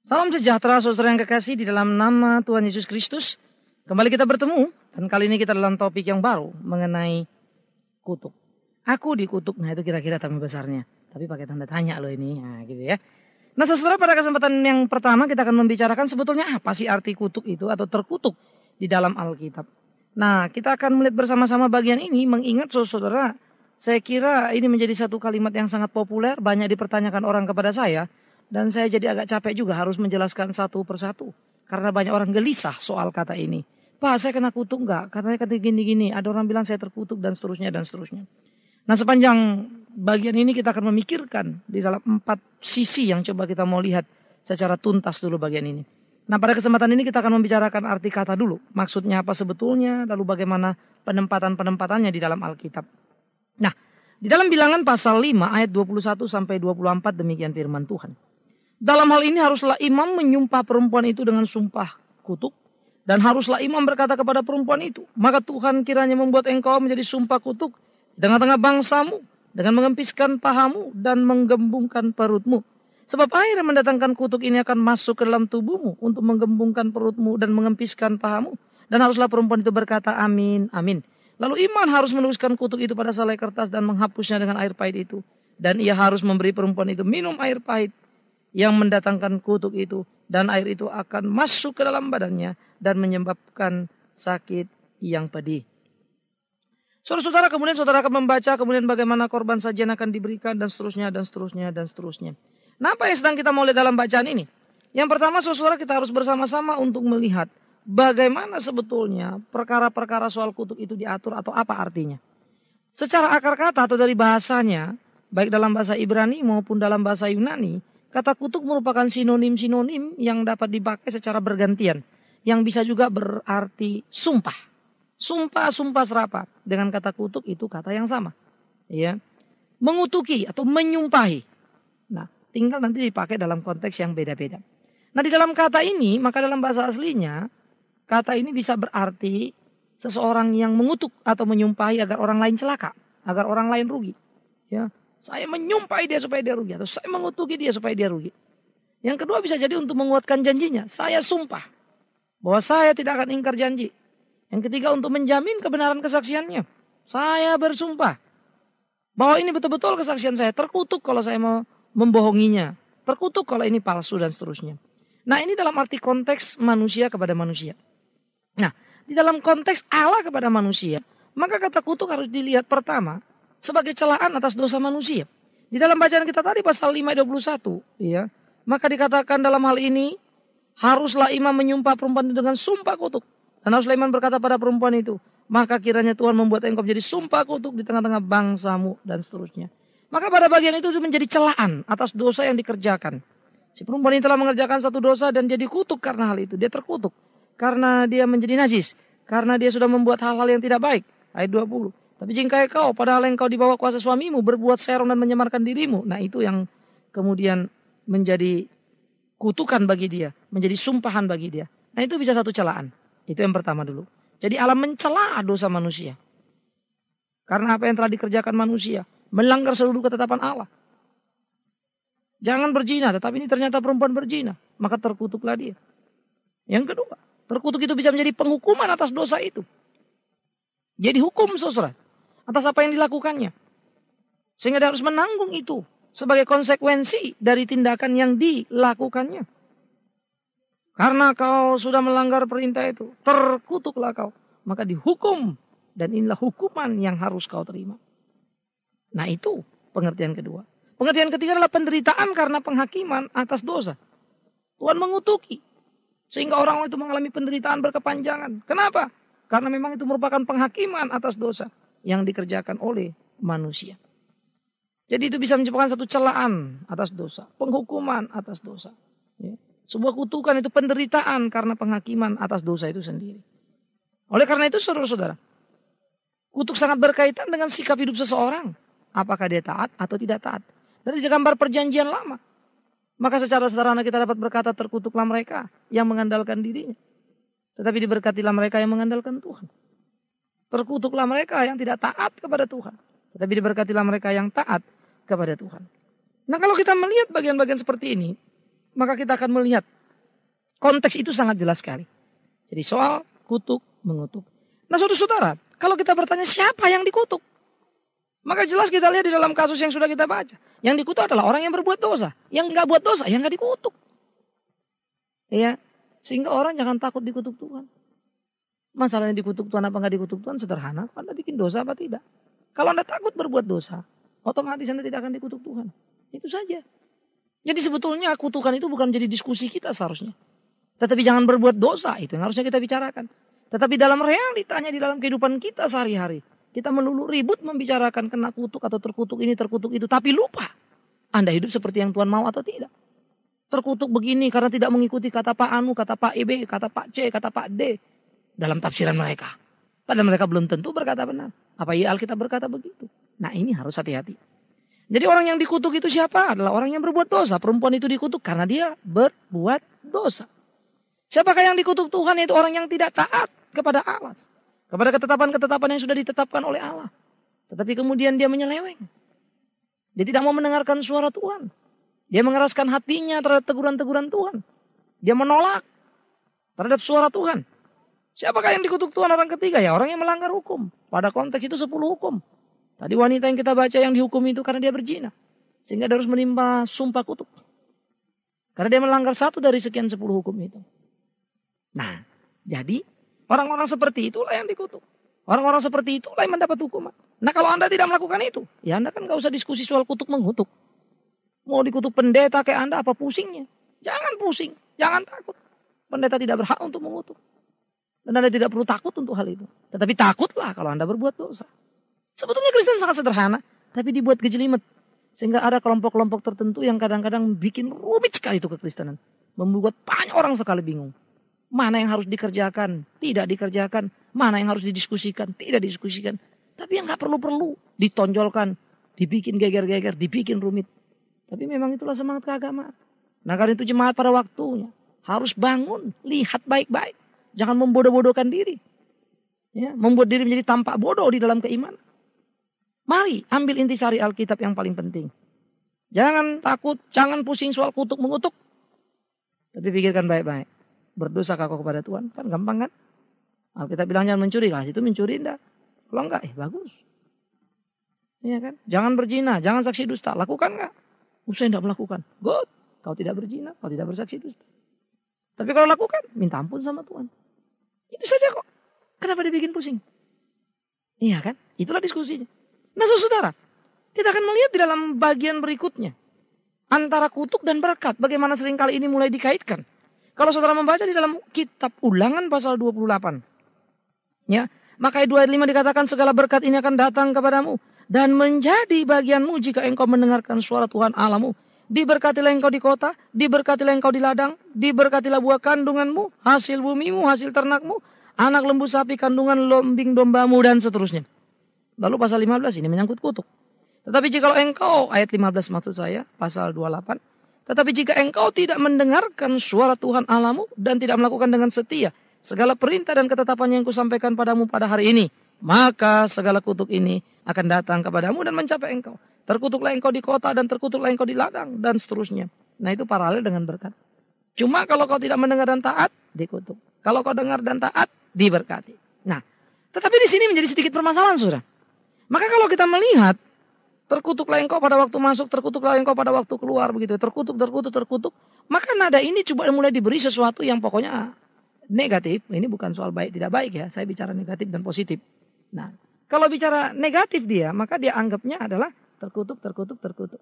Salam sejahtera saudara yang kekasih di dalam nama Tuhan Yesus Kristus. Kembali kita bertemu dan kali ini kita dalam topik yang baru mengenai kutuk. Aku dikutuk, nah itu kira-kira tema besarnya. Tapi pakai tanda tanya loh ini, nah gitu ya. Nah saudara, pada kesempatan yang pertama kita akan membicarakan sebetulnya apa sih arti kutuk itu atau terkutuk di dalam Alkitab. Nah kita akan melihat bersama-sama bagian ini, mengingat saudara, saya kira ini menjadi satu kalimat yang sangat populer, banyak dipertanyakan orang kepada saya. Dan saya jadi agak capek juga harus menjelaskan satu persatu. Karena banyak orang gelisah soal kata ini. Pak, saya kena kutuk enggak? Katanya kata gini-gini. Ada orang bilang saya terkutuk dan seterusnya dan seterusnya. Nah sepanjang bagian ini kita akan memikirkan di dalam 4 sisi yang coba kita mau lihat secara tuntas dulu bagian ini. Nah pada kesempatan ini kita akan membicarakan arti kata dulu. Maksudnya apa sebetulnya, lalu bagaimana penempatan-penempatannya di dalam Alkitab. Nah di dalam Bilangan pasal 5 ayat 21 sampai 24 demikian firman Tuhan. Dalam hal ini haruslah imam menyumpah perempuan itu dengan sumpah kutuk. Dan haruslah imam berkata kepada perempuan itu, maka Tuhan kiranya membuat engkau menjadi sumpah kutuk di tengah-tengah bangsamu, dengan mengempiskan pahamu dan menggembungkan perutmu. Sebab air yang mendatangkan kutuk ini akan masuk ke dalam tubuhmu untuk menggembungkan perutmu dan mengempiskan pahamu. Dan haruslah perempuan itu berkata amin, amin. Lalu imam harus menuliskan kutuk itu pada selai kertas dan menghapusnya dengan air pahit itu. Dan ia harus memberi perempuan itu minum air pahit yang mendatangkan kutuk itu, dan air itu akan masuk ke dalam badannya dan menyebabkan sakit yang pedih. Saudara-saudara, kemudian saudara akan membaca kemudian bagaimana korban sajian akan diberikan dan seterusnya dan seterusnya dan seterusnya. Nah, apa yang sedang kita mau lihat dalam bacaan ini? Yang pertama, saudara, kita harus bersama-sama untuk melihat bagaimana sebetulnya perkara-perkara soal kutuk itu diatur atau apa artinya. Secara akar kata atau dari bahasanya, baik dalam bahasa Ibrani maupun dalam bahasa Yunani, kata kutuk merupakan sinonim-sinonim yang dapat dipakai secara bergantian. Yang bisa juga berarti sumpah. Sumpah serapah. Dengan kata kutuk itu kata yang sama. Ya. Mengutuki atau menyumpahi. Nah, tinggal nanti dipakai dalam konteks yang beda-beda. Nah, di dalam kata ini, maka dalam bahasa aslinya, kata ini bisa berarti seseorang yang mengutuk atau menyumpahi agar orang lain celaka. Agar orang lain rugi. Ya. Saya menyumpahi dia supaya dia rugi. Atau saya mengutuki dia supaya dia rugi. Yang kedua bisa jadi untuk menguatkan janjinya. Saya sumpah bahwa saya tidak akan ingkar janji. Yang ketiga untuk menjamin kebenaran kesaksiannya. Saya bersumpah bahwa ini betul-betul kesaksian saya. Terkutuk kalau saya mau membohonginya. Terkutuk kalau ini palsu dan seterusnya. Nah ini dalam arti konteks manusia kepada manusia. Nah di dalam konteks Allah kepada manusia. Maka kata kutuk harus dilihat pertama sebagai celaan atas dosa manusia. Di dalam bacaan kita tadi pasal 5:21, ya, maka dikatakan dalam hal ini haruslah imam menyumpah perempuan itu dengan sumpah kutuk. Dan haruslah imam berkata pada perempuan itu, maka kiranya Tuhan membuat engkau menjadi sumpah kutuk di tengah-tengah bangsamu dan seterusnya. Maka pada bagian itu menjadi celaan atas dosa yang dikerjakan. Si perempuan ini telah mengerjakan satu dosa dan jadi kutuk karena hal itu. Dia terkutuk karena dia menjadi najis. Karena dia sudah membuat hal-hal yang tidak baik. Ayat 20. Tapi jika kau padahal engkau di bawah kuasa suamimu berbuat serong dan menyemarkan dirimu. Nah itu yang kemudian menjadi kutukan bagi dia. Menjadi sumpahan bagi dia. Nah itu bisa satu celaan. Itu yang pertama dulu. Jadi Allah mencela dosa manusia. Karena apa yang telah dikerjakan manusia. Melanggar seluruh ketetapan Allah. Jangan berzina. Tetapi ini ternyata perempuan berzina. Maka terkutuklah dia. Yang kedua. Terkutuk itu bisa menjadi penghukuman atas dosa itu. Jadi hukum saudara. Atas apa yang dilakukannya. Sehingga dia harus menanggung itu. Sebagai konsekuensi dari tindakan yang dilakukannya. Karena kau sudah melanggar perintah itu. Terkutuklah kau. Maka dihukum. Dan inilah hukuman yang harus kau terima. Nah itu pengertian kedua. Pengertian ketiga adalah penderitaan karena penghakiman atas dosa. Tuhan mengutuki. Sehingga orang itu mengalami penderitaan berkepanjangan. Kenapa? Karena memang itu merupakan penghakiman atas dosa. Yang dikerjakan oleh manusia. Jadi itu bisa menyebabkan satu celaan atas dosa. Penghukuman atas dosa. Ya. Sebuah kutukan itu penderitaan karena penghakiman atas dosa itu sendiri. Oleh karena itu saudara-saudara. Kutuk sangat berkaitan dengan sikap hidup seseorang. Apakah dia taat atau tidak taat. Dari gambar perjanjian lama. Maka secara sederhana kita dapat berkata terkutuklah mereka yang mengandalkan dirinya. Tetapi diberkatilah mereka yang mengandalkan Tuhan. Terkutuklah mereka yang tidak taat kepada Tuhan. Tetapi diberkatilah mereka yang taat kepada Tuhan. Nah kalau kita melihat bagian-bagian seperti ini. maka kita akan melihat konteks itu sangat jelas sekali. Jadi soal kutuk, mengutuk. Nah saudara-saudara, kalau kita bertanya siapa yang dikutuk? Maka jelas kita lihat di dalam kasus yang sudah kita baca. Yang dikutuk adalah orang yang berbuat dosa. Yang nggak buat dosa, yang nggak dikutuk. Ya, sehingga orang jangan takut dikutuk Tuhan. Masalahnya dikutuk Tuhan apa nggak dikutuk Tuhan sederhana. Anda bikin dosa apa tidak? Kalau Anda takut berbuat dosa, otomatis Anda tidak akan dikutuk Tuhan. Itu saja. Jadi sebetulnya kutukan itu bukan jadi diskusi kita seharusnya. Tetapi jangan berbuat dosa, itu yang harusnya kita bicarakan. Tetapi dalam realitanya, di dalam kehidupan kita sehari-hari, kita melulu ribut membicarakan kena kutuk atau terkutuk ini, terkutuk itu. Tapi lupa, Anda hidup seperti yang Tuhan mau atau tidak. Terkutuk begini karena tidak mengikuti kata Pak Anu, kata Pak EB, kata Pak C, kata Pak D. Dalam tafsiran mereka. Padahal mereka belum tentu berkata benar. Apa ya Alkitab berkata begitu? Nah ini harus hati-hati. Jadi orang yang dikutuk itu siapa? Adalah orang yang berbuat dosa. Perempuan itu dikutuk karena dia berbuat dosa. Siapakah yang dikutuk Tuhan? Yaitu orang yang tidak taat kepada Allah. Kepada ketetapan-ketetapan yang sudah ditetapkan oleh Allah. Tetapi kemudian dia menyeleweng. Dia tidak mau mendengarkan suara Tuhan. Dia mengeraskan hatinya terhadap teguran-teguran Tuhan. Dia menolak terhadap suara Tuhan. Siapakah yang dikutuk Tuhan orang ketiga? Ya orang yang melanggar hukum. Pada konteks itu 10 hukum. Tadi wanita yang kita baca yang dihukum itu karena dia berzina. Sehingga dia harus menimpa sumpah kutuk. Karena dia melanggar satu dari sekian 10 hukum itu. Nah, jadi orang-orang seperti itulah yang dikutuk. Orang-orang seperti itulah yang mendapat hukuman. Nah kalau Anda tidak melakukan itu, ya Anda kan gak usah diskusi soal kutuk mengutuk. Mau dikutuk pendeta kayak Anda apa pusingnya? Jangan pusing, jangan takut. Pendeta tidak berhak untuk mengutuk. Dan Anda tidak perlu takut untuk hal itu. Tetapi takutlah kalau Anda berbuat dosa. Sebetulnya Kristen sangat sederhana, tapi dibuat gejelimet. Sehingga ada kelompok-kelompok tertentu yang kadang-kadang bikin rumit sekali itu kekristenan. Membuat banyak orang sekali bingung. Mana yang harus dikerjakan, tidak dikerjakan. Mana yang harus didiskusikan, tidak didiskusikan. Tapi yang gak perlu-perlu ditonjolkan, dibikin geger-geger, dibikin rumit. Tapi memang itulah semangat keagamaan. Nah karena itu jemaat pada waktunya harus bangun, lihat baik-baik. Jangan membodoh-bodohkan diri. Ya, membuat diri menjadi tampak bodoh di dalam keimanan. Mari ambil intisari Alkitab yang paling penting. Jangan takut, jangan pusing soal kutuk mengutuk. Tapi pikirkan baik-baik. Berdosa kau kepada Tuhan, kan gampang kan? Alkitab bilang jangan mencuri, kan itu mencuri enggak. Kalau enggak, bagus. Iya kan? Jangan berzina, jangan saksi dusta. Lakukan enggak? Saya enggak melakukan. Good. Kau tidak berzina, kau tidak bersaksi dusta. Tapi kalau lakukan, minta ampun sama Tuhan. Itu saja kok. Kenapa dibikin pusing? Iya kan? Itulah diskusinya. Nah saudara, kita akan melihat di dalam bagian berikutnya. Antara kutuk dan berkat. Bagaimana seringkali ini mulai dikaitkan. Kalau saudara membaca di dalam kitab Ulangan pasal 28. Ya, maka ayat 2 ayat 5 dikatakan segala berkat ini akan datang kepadamu. Dan menjadi bagianmu jika engkau mendengarkan suara Tuhan Allahmu. Diberkatilah engkau di kota, diberkatilah engkau di ladang, diberkatilah buah kandunganmu, hasil bumimu, hasil ternakmu, anak lembu sapi, kandungan lombing dombamu, dan seterusnya. Lalu pasal 15 ini menyangkut kutuk. Tetapi jika engkau, ayat 15 maksud saya, pasal 28. Tetapi jika engkau tidak mendengarkan suara Tuhan Allahmu dan tidak melakukan dengan setia segala perintah dan ketetapan yang kusampaikan padamu pada hari ini, maka segala kutuk ini akan datang kepadamu dan mencapai engkau. Terkutuklah engkau di kota dan terkutuklah engkau di ladang dan seterusnya. Nah itu paralel dengan berkat. Cuma kalau kau tidak mendengar dan taat, dikutuk. Kalau kau dengar dan taat, diberkati. Nah, tetapi di sini menjadi sedikit permasalahan, saudara. Maka kalau kita melihat, terkutuklah engkau pada waktu masuk, terkutuklah engkau pada waktu keluar, begitu. Terkutuk. Maka nada ini coba mulai diberi sesuatu yang pokoknya negatif. Ini bukan soal baik tidak baik ya. Saya bicara negatif dan positif. Nah, kalau bicara negatif dia, maka dia anggapnya adalah terkutuk.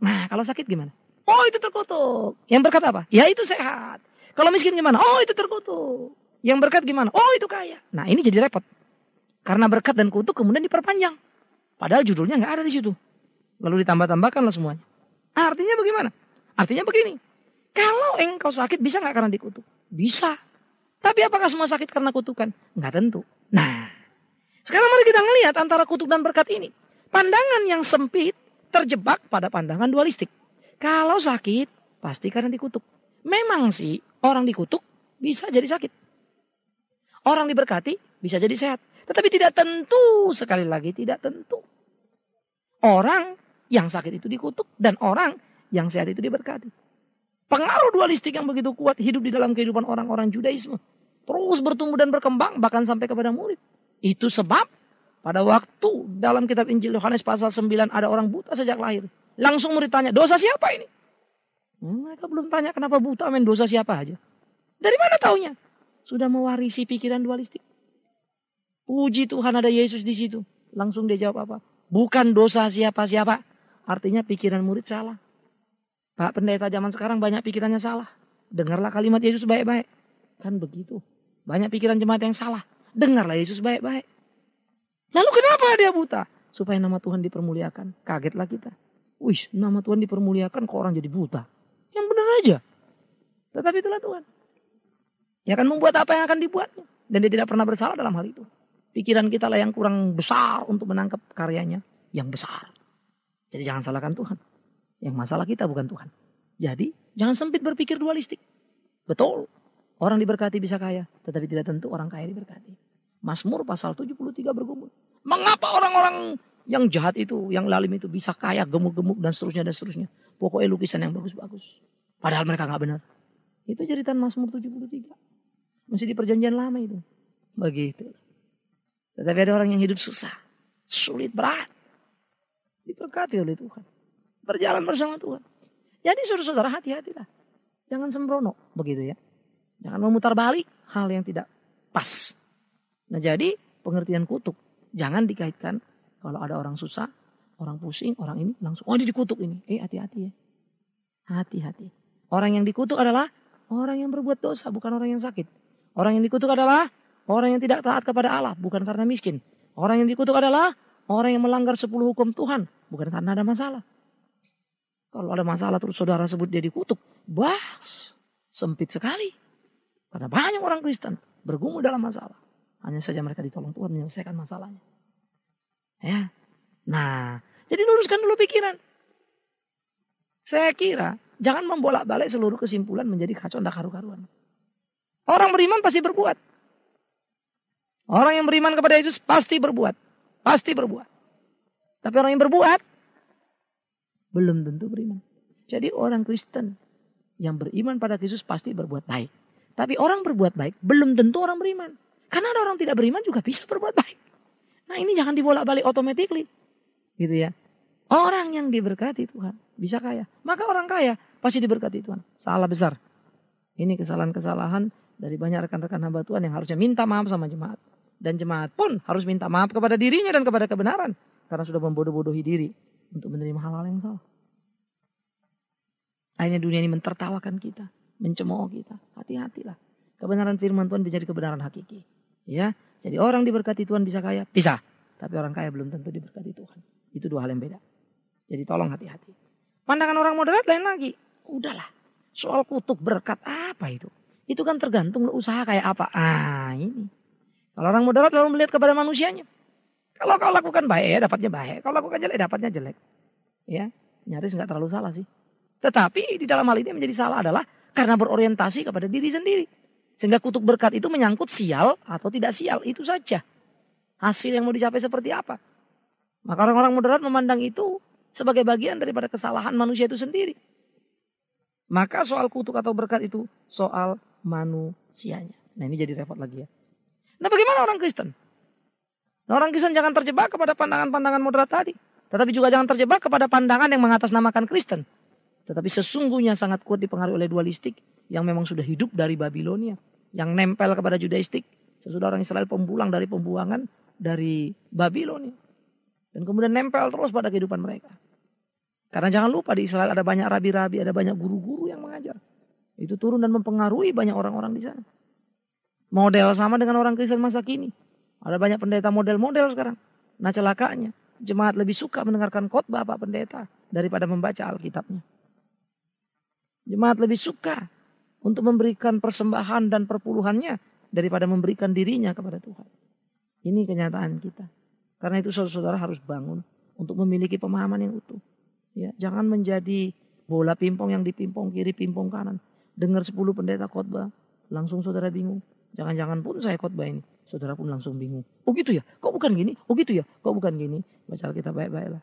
Nah, kalau sakit gimana? Oh, itu terkutuk. Yang berkat apa? Ya, itu sehat. Kalau miskin gimana? Oh, itu terkutuk. Yang berkat gimana? Oh, itu kaya. Nah, ini jadi repot. Karena berkat dan kutuk kemudian diperpanjang. Padahal judulnya nggak ada di situ. Lalu ditambah-tambahkanlah semuanya. Artinya bagaimana? Artinya begini. Kalau engkau sakit bisa nggak karena dikutuk? Bisa. Tapi apakah semua sakit karena kutukan? Nggak tentu. Nah, sekarang mari kita ngelihat antara kutuk dan berkat ini. Pandangan yang sempit terjebak pada pandangan dualistik. Kalau sakit pasti karena dikutuk. Memang sih orang dikutuk bisa jadi sakit. Orang diberkati bisa jadi sehat. Tetapi tidak tentu, sekali lagi tidak tentu. Orang yang sakit itu dikutuk dan orang yang sehat itu diberkati. Pengaruh dualistik yang begitu kuat hidup di dalam kehidupan orang-orang Judaisme. Terus bertumbuh dan berkembang bahkan sampai kepada murid. Itu sebab pada waktu dalam kitab Injil Yohanes pasal 9 ada orang buta sejak lahir. Langsung murid tanya, dosa siapa ini? Mereka belum tanya kenapa buta, main dosa siapa aja. Dari mana taunya? Sudah mewarisi pikiran dualistik. Puji Tuhan ada Yesus di situ. Langsung dia jawab apa? Bukan dosa siapa-siapa. Artinya pikiran murid salah. Pak pendeta zaman sekarang banyak pikirannya salah. Dengarlah kalimat Yesus baik-baik. Kan begitu. Banyak pikiran jemaat yang salah. Dengarlah Yesus baik-baik. Lalu kenapa dia buta? Supaya nama Tuhan dipermuliakan. Kagetlah kita. Wih, nama Tuhan dipermuliakan kok orang jadi buta. Yang benar aja. Tetapi itulah Tuhan. Dia akan membuat apa yang akan dibuatnya. Dan dia tidak pernah bersalah dalam hal itu. Pikiran kita lah yang kurang besar untuk menangkap karyanya yang besar. Jadi jangan salahkan Tuhan. Yang masalah kita bukan Tuhan. Jadi jangan sempit berpikir dualistik. Betul. Orang diberkati bisa kaya. Tetapi tidak tentu orang kaya diberkati. Mazmur pasal 73 bergumul. Mengapa orang-orang yang jahat itu, yang lalim itu bisa kaya, gemuk-gemuk dan seterusnya dan seterusnya. Pokoknya lukisan yang bagus-bagus. Padahal mereka gak benar. Itu jeritan Mazmur 73. Masih di perjanjian lama itu. Begitu. Tetapi ada orang yang hidup susah. Sulit, berat. Diberkati oleh Tuhan. Berjalan bersama Tuhan. Jadi saudara-saudara hati-hatilah. Jangan sembrono. Begitu ya. Jangan memutar balik hal yang tidak pas. Nah jadi pengertian kutuk. Jangan dikaitkan kalau ada orang susah, orang pusing, orang ini langsung. Oh ini dikutuk ini. Hati-hati ya. Hati-hati. Orang yang dikutuk adalah orang yang berbuat dosa. Bukan orang yang sakit. Orang yang dikutuk adalah orang yang tidak taat kepada Allah. Bukan karena miskin. Orang yang dikutuk adalah orang yang melanggar 10 hukum Tuhan. Bukan karena ada masalah. Kalau ada masalah terus saudara sebut dia dikutuk. Sempit sekali. Karena banyak orang Kristen bergumul dalam masalah. Hanya saja mereka ditolong Tuhan menyelesaikan masalahnya. Ya. Nah, jadi luruskan dulu pikiran. Saya kira jangan membolak-balik seluruh kesimpulan menjadi kacau dan karu-karuan. Orang beriman pasti berbuat. Orang yang beriman kepada Yesus pasti berbuat. Pasti berbuat. Tapi orang yang berbuat belum tentu beriman. Jadi orang Kristen yang beriman pada Yesus pasti berbuat baik. Tapi orang berbuat baik belum tentu orang beriman. Karena ada orang tidak beriman juga bisa berbuat baik. Nah ini jangan dibolak-balik automatically. Gitu ya. Orang yang diberkati Tuhan bisa kaya. Maka orang kaya pasti diberkati Tuhan. Salah besar. Ini kesalahan-kesalahan dari banyak rekan-rekan hamba Tuhan yang harusnya minta maaf sama jemaat. Dan jemaat pun harus minta maaf kepada dirinya dan kepada kebenaran. Karena sudah membodoh-bodohi diri untuk menerima hal-hal yang salah. Akhirnya dunia ini mentertawakan kita. Mencemooh kita. Hati-hatilah. Kebenaran firman Tuhan bisa jadi kebenaran hakiki. Ya, jadi orang diberkati Tuhan bisa kaya, bisa. Tapi orang kaya belum tentu diberkati Tuhan. Itu dua hal yang beda. Jadi tolong hati-hati. Pandangan orang moderat lain lagi. Udahlah, soal kutuk berkat apa itu? Itu kan tergantung usaha kayak apa. Ini. Kalau orang moderat lalu melihat kepada manusianya. Kalau kau lakukan baik ya dapatnya baik. Kalau lakukan jelek dapatnya jelek. Ya, nyaris nggak terlalu salah sih. Tetapi di dalam hal ini yang menjadi salah adalah karena berorientasi kepada diri sendiri. Sehingga kutuk berkat itu menyangkut sial atau tidak sial. Itu saja. Hasil yang mau dicapai seperti apa. Maka orang-orang moderat memandang itu sebagai bagian daripada kesalahan manusia itu sendiri. Maka soal kutuk atau berkat itu soal manusianya. Nah ini jadi repot lagi ya. Nah bagaimana orang Kristen? Nah, orang Kristen jangan terjebak kepada pandangan-pandangan moderat tadi. Tetapi juga jangan terjebak kepada pandangan yang mengatasnamakan Kristen. Tetapi sesungguhnya sangat kuat dipengaruhi oleh dualistik. Yang memang sudah hidup dari Babilonia. Yang nempel kepada Judaistik. Sesudah orang Israel pembulang dari pembuangan dari Babilonia. Dan kemudian nempel terus pada kehidupan mereka. Karena jangan lupa di Israel ada banyak rabi-rabi. Ada banyak guru-guru yang mengajar. Itu turun dan mempengaruhi banyak orang-orang di sana. Model sama dengan orang Kristen masa kini. Ada banyak pendeta model-model sekarang. Nah celakanya. Jemaat lebih suka mendengarkan khotbah Pak Pendeta. Daripada membaca Alkitabnya. Jemaat lebih suka untuk memberikan persembahan dan perpuluhannya daripada memberikan dirinya kepada Tuhan. Ini kenyataan kita. Karena itu saudara-saudara harus bangun untuk memiliki pemahaman yang utuh. Ya, jangan menjadi bola pingpong yang dipimpong kiri, pimpong kanan. Dengar 10 pendeta khotbah, langsung saudara bingung. Jangan-jangan pun saya khotbah ini, saudara pun langsung bingung. Oh gitu ya? Kok bukan gini? Oh gitu ya? Kok bukan gini? Baca Alkitab baik-baiklah.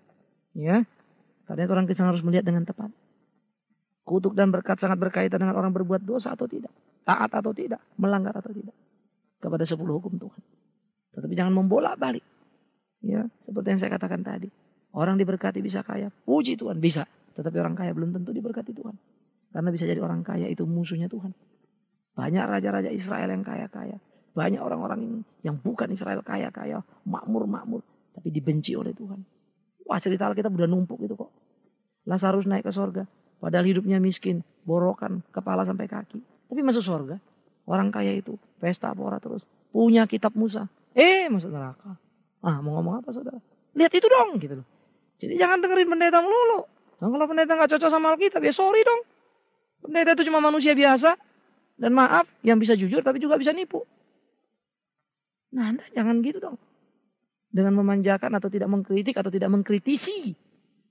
Ya. Karena itu orang Kristen harus melihat dengan tepat. Kutuk dan berkat sangat berkaitan dengan orang berbuat dosa atau tidak. Taat atau tidak. Melanggar atau tidak. Kepada 10 hukum Tuhan. Tetapi jangan membolak-balik. Ya, seperti yang saya katakan tadi. Orang diberkati bisa kaya. Puji Tuhan bisa. Tetapi orang kaya belum tentu diberkati Tuhan. Karena bisa jadi orang kaya itu musuhnya Tuhan. Banyak raja-raja Israel yang kaya-kaya. Banyak orang-orang yang bukan Israel kaya-kaya. Makmur-makmur. Tapi dibenci oleh Tuhan. Wah, cerita Alkitab udah numpuk itu kok. Lazarus naik ke sorga. Padahal hidupnya miskin. Borokan kepala sampai kaki. Tapi masuk sorga. Orang kaya itu. Pesta pora terus. Punya kitab Musa. Masuk neraka. Mau ngomong apa saudara? Lihat itu dong gitu loh. Jadi jangan dengerin pendeta melulu. Nah, kalau pendeta gak cocok sama Alkitab ya sorry dong. Pendeta itu cuma manusia biasa. Dan maaf yang bisa jujur tapi juga bisa nipu. Nah Anda jangan gitu dong. Dengan memanjakan atau tidak mengkritik atau tidak mengkritisi.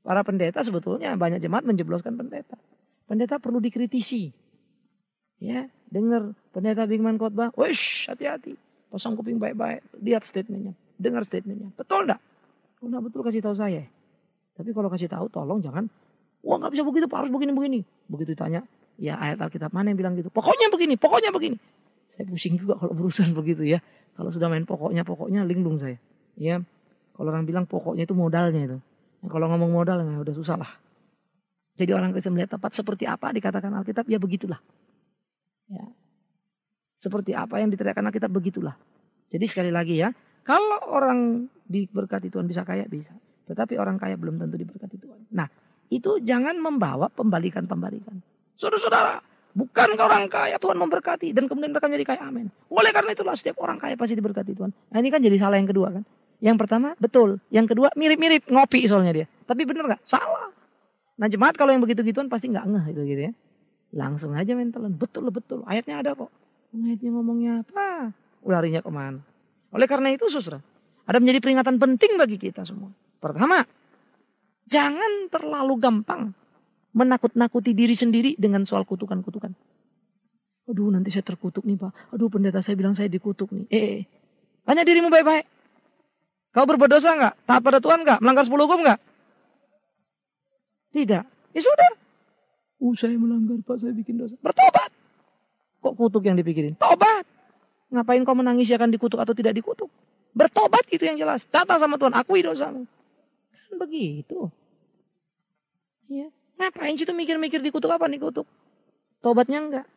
Para pendeta sebetulnya banyak jemaat menjebloskan pendeta. Pendeta perlu dikritisi. Ya, dengar pendeta Bingman khotbah. Wish, hati-hati. Pasang kuping baik-baik. Lihat statementnya. Dengar statementnya. Betul enggak? Nah betul kasih tahu saya. Tapi kalau kasih tahu tolong jangan. Wah nggak bisa begitu, Pak, harus begini-begini. Begitu ditanya, ya ayat Alkitab mana yang bilang gitu. Pokoknya begini, pokoknya begini. Saya pusing juga kalau berurusan begitu ya. Kalau sudah main pokoknya linglung saya. Ya, kalau orang bilang pokoknya itu modalnya itu. Nah, kalau ngomong modal ya udah susah lah. Jadi orang Kristen melihat tepat seperti apa dikatakan Alkitab ya begitulah. Ya. Seperti apa yang diteriakkan Alkitab begitulah. Jadi sekali lagi ya, kalau orang diberkati Tuhan bisa kaya bisa. Tetapi orang kaya belum tentu diberkati Tuhan. Nah, itu jangan membawa pembalikan-pembalikan. Saudara-saudara, bukan orang kaya Tuhan memberkati dan kemudian mereka menjadi kaya, amin. Oleh karena itulah setiap orang kaya pasti diberkati Tuhan. Nah ini kan jadi salah yang kedua kan. Yang pertama betul, yang kedua mirip-mirip, ngopi soalnya dia. Tapi benar gak? Salah. Nah jemaat kalau yang begitu-gituan pasti gak ngeh itu gitu ya. Langsung aja mentalan, betul. Ayatnya ada kok. Ayatnya ngomongnya apa? Larinya kemana? Oleh karena itu saudara, ada menjadi peringatan penting bagi kita semua. Pertama, jangan terlalu gampang menakut-nakuti diri sendiri dengan soal kutukan-kutukan. Aduh nanti saya terkutuk nih Pak. Aduh pendeta saya bilang saya dikutuk nih. Tanya dirimu baik-baik. Kau berbuat dosa enggak? Taat pada Tuhan enggak? Melanggar 10 hukum enggak? Tidak. Ya sudah. Saya melanggar Pak, saya bikin dosa. Bertobat. Kok kutuk yang dipikirin? Tobat. Ngapain kau menangis ya akan dikutuk atau tidak dikutuk? Bertobat itu yang jelas. Datang sama Tuhan, akui dosamu. Kan begitu. Ya. Ngapain sih itu mikir-mikir dikutuk apa dikutuk? Tobatnya enggak.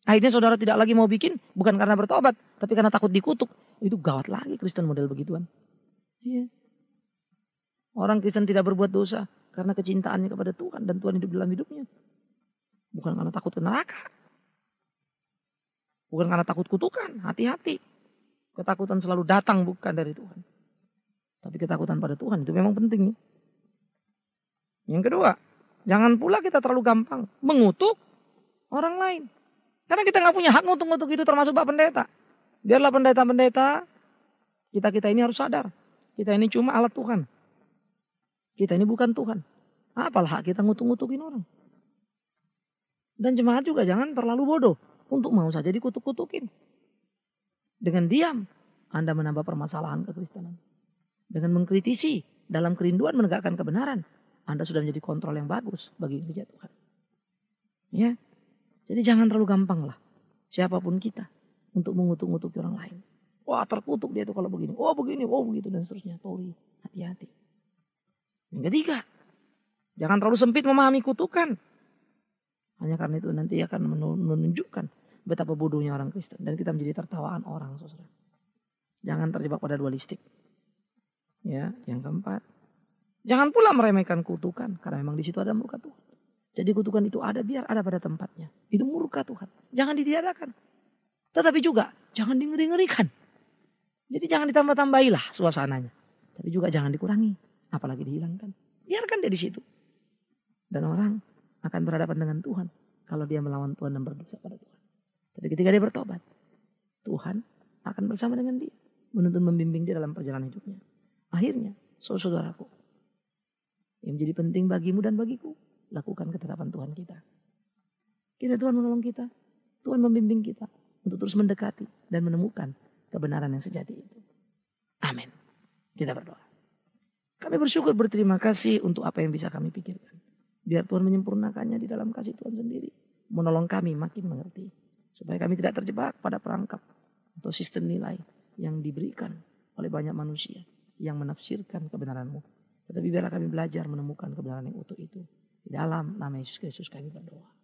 Akhirnya saudara tidak lagi mau bikin, bukan karena bertobat, tapi karena takut dikutuk. Itu gawat lagi Kristen model begituan. Ya. Orang Kristen tidak berbuat dosa karena kecintaannya kepada Tuhan dan Tuhan hidup dalam hidupnya. Bukan karena takut ke neraka. Bukan karena takut kutukan, hati-hati. Ketakutan selalu datang bukan dari Tuhan. Tapi ketakutan pada Tuhan itu memang penting. Yang kedua, jangan pula kita terlalu gampang mengutuk orang lain. Karena kita nggak punya hak ngutuk-ngutuk itu termasuk Pak Pendeta. Biarlah pendeta-pendeta, kita ini harus sadar. Kita ini cuma alat Tuhan. Kita ini bukan Tuhan. Apalah hak kita ngutuk-ngutukin orang. Dan jemaat juga jangan terlalu bodoh untuk mau saja dikutuk-kutukin. Dengan diam, Anda menambah permasalahan kekristenan. Dengan mengkritisi dalam kerinduan menegakkan kebenaran, Anda sudah menjadi kontrol yang bagus bagi gereja Tuhan. Ya, jadi jangan terlalu gampang lah, siapapun kita, untuk mengutuk-ngutuki orang lain. Wah terkutuk dia tuh kalau begini, oh begini, oh begitu dan seterusnya. Tori, hati-hati. Yang ketiga, jangan terlalu sempit memahami kutukan. Hanya karena itu nanti akan menunjukkan betapa bodohnya orang Kristen. Dan kita menjadi tertawaan orang, saudara. Jangan terjebak pada dualistik. Ya, yang keempat. Jangan pula meremehkan kutukan. Karena memang di situ ada murka Tuhan. Jadi kutukan itu ada biar ada pada tempatnya. Itu murka Tuhan. Jangan ditiadakan. Tetapi juga jangan dingeri-ngerikan. Jadi jangan ditambah-tambahilah suasananya. Tapi juga jangan dikurangi. Apalagi dihilangkan. Biarkan dia di situ. Dan orang akan berhadapan dengan Tuhan. Kalau dia melawan Tuhan dan berdosa pada Tuhan. Tapi ketika dia bertobat. Tuhan akan bersama dengan dia. Menuntun membimbing dia dalam perjalanan hidupnya. Akhirnya, saudaraku. Yang menjadi penting bagimu dan bagiku. Lakukan ketetapan Tuhan kita. Tuhan menolong kita. Tuhan membimbing kita. Untuk terus mendekati dan menemukan kebenaran yang sejati itu. Amin. Kita berdoa. Kami bersyukur berterima kasih untuk apa yang bisa kami pikirkan. Biar Tuhan menyempurnakannya di dalam kasih Tuhan sendiri. Menolong kami makin mengerti. Supaya kami tidak terjebak pada perangkap atau sistem nilai yang diberikan oleh banyak manusia yang menafsirkan kebenaran-Mu. Tetapi biarlah kami belajar menemukan kebenaran yang utuh itu. Di dalam nama Yesus Kristus kami berdoa.